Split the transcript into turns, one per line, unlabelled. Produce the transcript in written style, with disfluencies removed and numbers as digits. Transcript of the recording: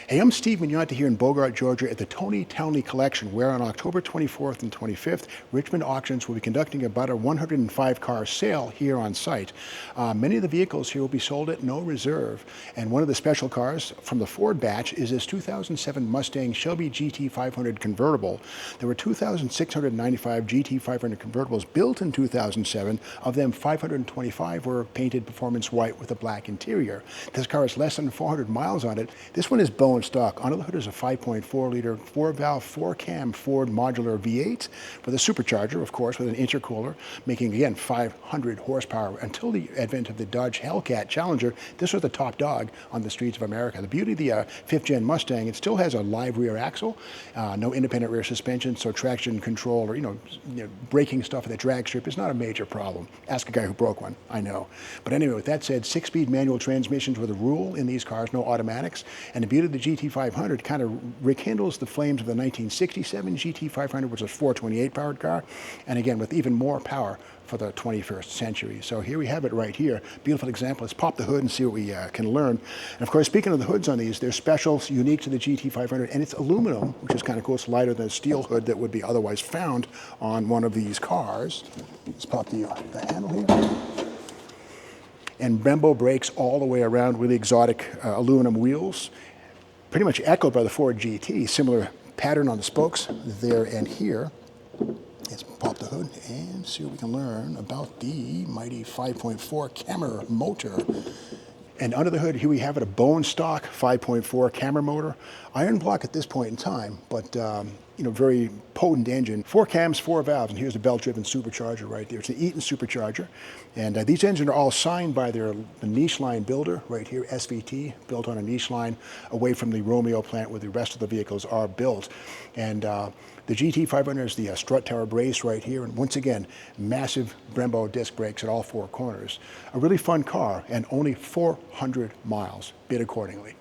Hey, I'm Steve Magnante here in Bogart, Georgia at the Tony Townley Collection, where on October 24th and 25th, Richmond Auctions will be conducting about a 105 car sale here on site. Many of the vehicles here will be sold at no reserve, and one of the special cars from the Ford batch is this 2007 Mustang Shelby GT500 convertible. There were 2,695 GT500 convertibles built in 2007. Of them, 525 were painted performance white with a black interior. This car has less than 400 miles on it. This one is bone stock. Under the hood is a 5.4 liter 4-valve 4-cam Ford modular V8 with a supercharger, of course, with an intercooler, making again 500 horsepower. Until the advent of the Dodge Hellcat Challenger, this was the top dog on the streets of America. The beauty of the 5th gen Mustang, it still has a live rear axle, no independent rear suspension, so traction control or braking stuff at the drag strip is not a major problem. Ask a guy who broke one, I know. But anyway, with that said, 6-speed manual transmissions were the rule in these cars, no automatics, and the beauty of the GT500 kind of rekindles the flames of the 1967 GT500, which was a 428 powered car, and again with even more power for the 21st century. So here we have it right here. Beautiful example. Let's pop the hood and see what we can learn. And of course, speaking of the hoods on these, they're special, unique to the GT500, and it's aluminum, which is kind of cool. It's lighter than a steel hood that would be otherwise found on one of these cars. Let's pop the handle here. And Brembo brakes all the way around, really exotic aluminum wheels. Pretty much echoed by the Ford GT, similar pattern on the spokes there and here. Let's pop the hood and see what we can learn about the mighty 5.4 Cammer motor. And under the hood, here we have it, a bone stock 5.4 Cammer motor. Iron block at this point in time, but very potent engine. 4 cams, 4 valves, and here's the belt-driven supercharger right there. It's an Eaton supercharger. And these engines are all signed by the niche line builder right here, SVT, built on a niche line away from the Romeo plant where the rest of the vehicles are built. And the GT500 is the strut tower brace right here, and once again, massive Brembo disc brakes at all 4 corners. A really fun car, and only 400 miles. Bid accordingly.